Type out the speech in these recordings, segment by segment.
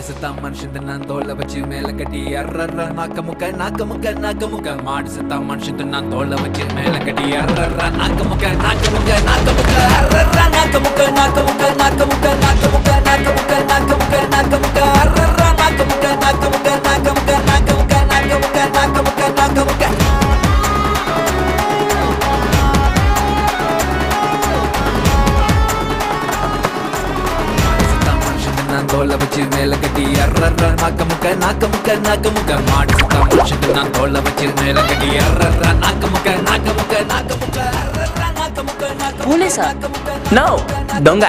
ಮಾಡಿಸುತ್ತ ಮನುಷ್ಯದ ನಾನು ತೋಳ ಬಚ್ಚಿ ಮೇಲೆ ಕಟ್ಟಿ ಅರ್ರರ್ರ ನಾಕ ಮುಖ ಮಾಡಿಸುತ್ತ ಮನುಷ್ಯದ ನಾನು ತೋಳ ಬಚ್ಚಿ ಮೇಲೆ ಕಟ್ಟಿ ಅರ್ರರ್ರ ನಾಕ ಮುಖ ಅರ್ರರ್ರ ನಾಕ ಮುಖ ಅರ್ರರ್ರ ನಾಕ ಮುಖ ತೋಳ ಬಚ್ಚಿ ಮೇಲೆ ಕಟ್ಟಿ ಅರ್ರರ್ರ ನಾಕ ಮುಖ ಮಾಡಿಸುತ್ತ ಮನುಷ್ಯದ ನಾನು ತೋಳ ಬಚ್ಚಿ ಮೇಲೆ ಕಟ್ಟಿ ಅರ್ರರ್ರ ನಾಕ ಮುಖ ಅರ್ರರ್ರ ನಾಕ ಮುಖ పోలీసా? నో, దొంగ.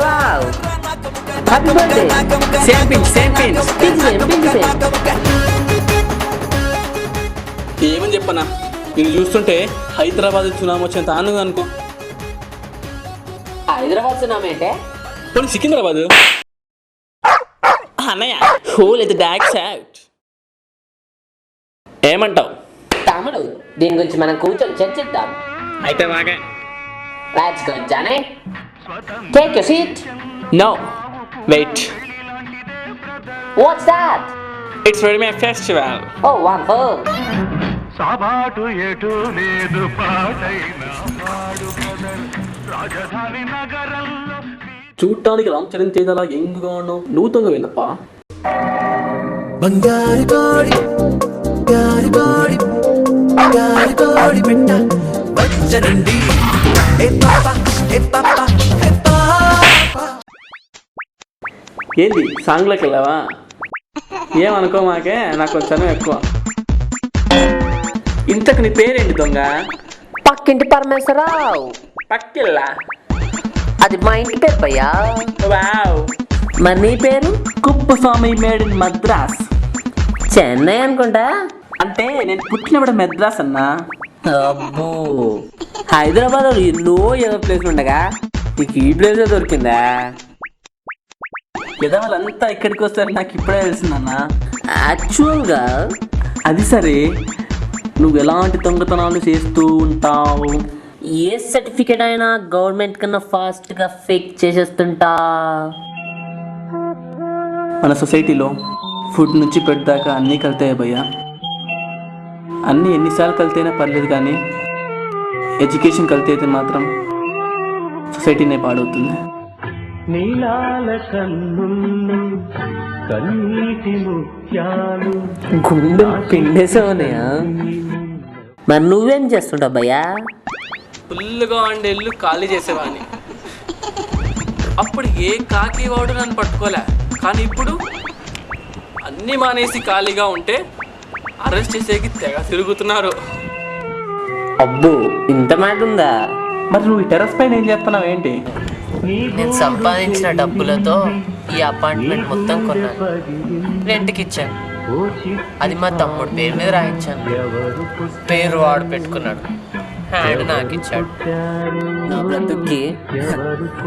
Wow, happy birthday. Same pins. ఏమని చెప్పనా, నేను చూస్తుంటే హైదరాబాద్ సునామీ వచ్చేంత ఆనందం అనుకో. హైదరాబాద్ సునామీ అంటే పోనీ సికింద్రాబాద్ అన్నయ్య హోల్ ఇది డాక్స్ అవుట్. ఏమంటావు తమ్ముడు? దీని గురించి మనం కూర్చొని చర్చిద్దాం. అయితే బాగా. Let's go, Johnny. Take your seat. No wait, What's that? It's very my festival. Oh, wonderful. సాబాటు ఎటు లేదు పాటైన పాడు కదల్ రాజధాని నగరంలో చూడటానికి రామ్ చరణ్ తేజలా యంగ్గా ఉన్నావు, నూతనంగా వెళ్ళప్ప. బంగారు కోడి పెట్ట వచ్చనండి. ఏంది సాంగ్లోకి వెళ్ళావా? ఏమనుకో మాకే, నాకు కొంచెం ఎక్కువ. ఇంతకు నీ పేరేంటి దొంగ? పక్కింటి పరమేశ్వరరావు. పక్కిల్లా? అది మా ఇంటి పేరు భయ్యా. వావ్. మరి నీ పేరు? Kuppuswamy made in Madras. చెన్నై అనుకుంటా. అంటే నేను పుట్టినప్పుడు మద్రాస్ అన్నా. అబ్బో, హైదరాబాద్ లో ఎన్నో ఏదో ప్లేస్ ఉండగా నీకు ఈ ప్లేస్ దొరికిందా? ఎదవాళ్ళంతా ఇక్కడికి వస్తారు, నాకు ఇప్పుడే తెలిసిందన్నా. యాక్చువల్గా అది సరే, నువ్వు ఎలాంటి దొంగతనాలు చేస్తూ ఉంటావు? ఏ సర్టిఫికేట్ అయినా గవర్నమెంట్ కన్నా ఫాస్ట్ గా ఫేక్ చేసేస్తుంటా. మన సొసైటీలో ఫుడ్ నుంచి పెడదాకా అన్నీ కలుతాయి భయ్యా. అన్నీ ఎన్నిసార్లు కలితేనే పర్లేదు, కానీ ఎడ్యుకేషన్ కలితే అయితే మాత్రం సొసైటీనే పాడవుతుంది. నీలాల కన్నుల్లో కన్నీటి ముత్యాలు గుండె పిండేసావనయా. మరి నువ్వేం చేస్తుంటావు భయ్యా? ఫుల్గా వండేళ్ళు ఖాళీ చేసేవాడిని. అప్పుడు ఏ కాకి వాడు నన్ను పట్టుకోలే, కానీ ఇప్పుడు అన్నీ మానేసి ఖాళీగా ఉంటే అరెస్ట్ చేసేకి తెగ తిరుగుతున్నారు. అబ్బో, ఇంత మాట ఉందా? మరి నువ్వు ఈ టెర్రస్ పైన ఏం చేస్తున్నావు ఏంటి? నేను సంపాదించిన డబ్బులతో ఈ అపార్ట్మెంట్ మొత్తం కొన్నాను, రెంట్కి ఇచ్చాను. అది మా తమ్ముడు పేరు మీద రాయించాను. పేరు వాడు పెట్టుకున్నాడు, హ్యాండ్ నాకు ఇచ్చాడు. నా బ్రతుక్కి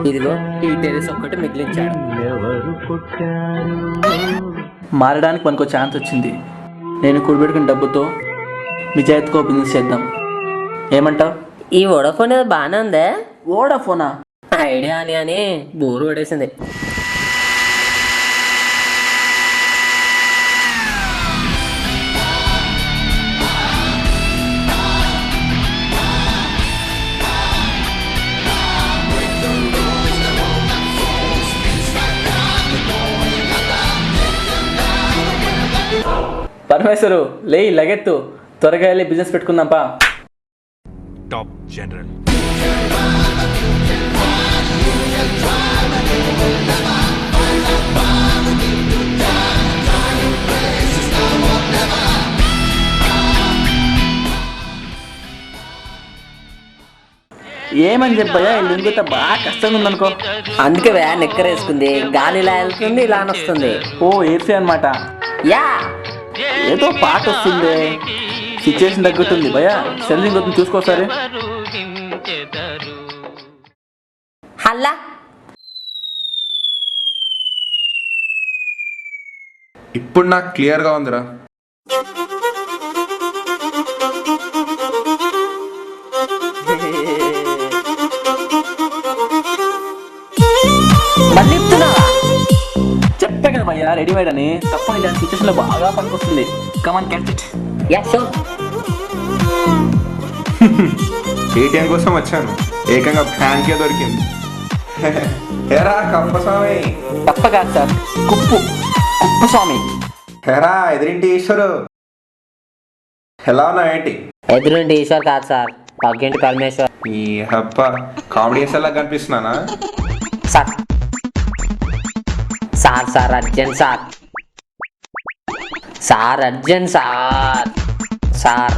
ఇదిగో ఈ టెర్రస్ ఒక్కటి మిగిలించాడు. మారడానికి మనకు ఛాన్స్ వచ్చింది. నేను కూడబెట్టుకున్న డబ్బుతో నిజాయితీగా బిజినెస్ చేద్దాం, ఏమంటావు? ఈ వోడాఫోన్ ఏదో బాగానే ఉందే. వోడాఫోనా? ఐడియా అని బోరు పడేసింది. పరమేశ్వరు, లే లగెత్తు, త్వరగా వెళ్ళి బిజినెస్ పెట్టుకుందాంపా. టాప్ జనరల్ ఏమని చెప్పయ్యా, ఈ లింగుతో బాగా కష్టంగా ఉందనుకో. అందుకే నెక్కర్ వేసుకుంది, గాలి ఇలా వెళ్తుంది, ఇలా వస్తుంది. ఓ ఏసీ అనమాట. యా, ఏదో పాట వస్తుంది, సిచ్యువేషన్ తగ్గుతుంది భయ్యా. సెల్లింగ్ వస్తుంది, చూసుకోసారి. హల్లా ఇప్పుడు నాకు క్లియర్గా ఉందిరా. మళ్ళీ చెప్పగా కదా రెడీమేడ్ అని తప్పని ఇలాంటి సిచ్యువేషన్లో బాగా పనికొస్తుంది. Come on catch it. Yeah sure. ATM కోసం వచ్చాను, ఏకంగా ఫ్యాన్కే దొరికింది. హేరా కప్పస్వామి. తప్ప కాదు సార్, కుప్పస్వామి. హేరా ఎదిరింటి ఈశ్వరు, ఎలా ఉన్నావు ఏంటి? ఎదురుండి ఈశ్వర్ కాదు సార్, పక్కింటి పరమేశ్వర్. ఈ హబ్బ కామెడీ లాగా కనిపిస్తున్నానా? Sir sir sir urgent sir, sir urgent sir. Sir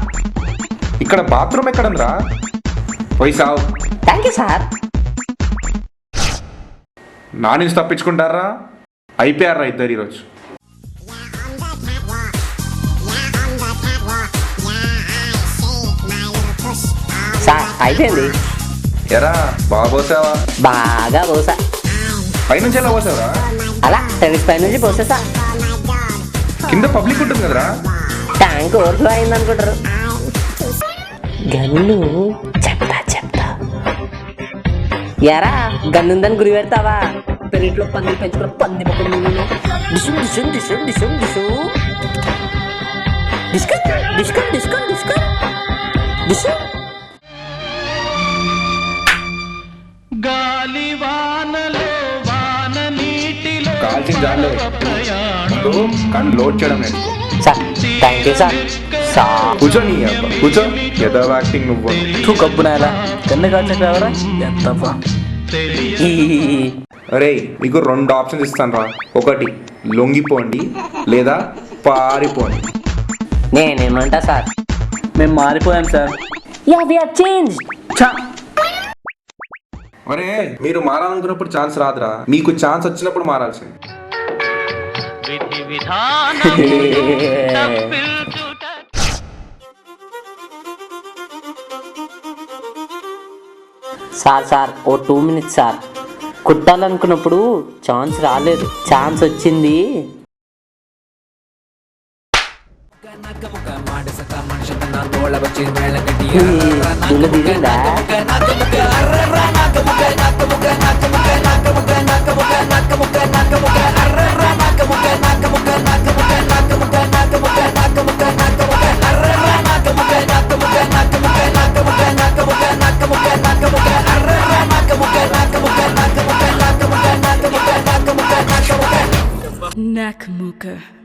ఇక్కడ బాత్రూమ్ ఎక్కడుందిరా? పోయి సావు. Thank you sir. నా నుంచి తప్పించుకుంటారా? అయిపోయారా ఇద్దరు ఈరోజు. సార్ అయిపోయింది. ఎరా బాగా పోసావా? బాగా పోసా. పైనుంచి ఎలా పోసావరా? అలా టెరిస్ పై నుంచి పోసేసా. కింద పబ్లిక్ ఉంటుంది కదరా? ట్యాంక్ ఓవర్ఫ్లో అయింది అనుకుంటారు. గన్ను చెప్తా ఎరా గన్నుందని గురి పెడతావా? పెరిట్లో పంది పెంచుకున్న పంది మొక్కలు డిషుం డిషుం డిషుం డిషుం డిషు డిస్కన్ డిస్కన్ డిస్కన్ డిస్కన్ డిషు. కాల్చిన జాలే కానీ లోడ్ చేయడం నేను. Sir thank you sir. Sir కూర్చో నీ అబ్బా కూర్చో. ఏదో యాక్టింగ్ నువ్వు. టూ కప్పు నాయలా కన్ను కాల్చక రావరా ఎంతప్పా. అరే మీకు 2 ఆప్షన్స్ ఇస్తాను రా. ఒకటి లొంగిపోండి, లేదా పారిపోండి. నేనేమంటా సార్? మేము మారిపోయాం sir. Yeah we have change. అరే మీరు మారాలనుకున్నప్పుడు ఛాన్స్ రాదురా, మీకు ఛాన్స్ వచ్చినప్పుడు మారాల్సింది. Sir sir oh 2 minutes sir. కుట్టాలనుకున్నప్పుడు ఛాన్స్ రాలేదు, ఛాన్స్ వచ్చింది. దుల దిగిందా? Nakamuka.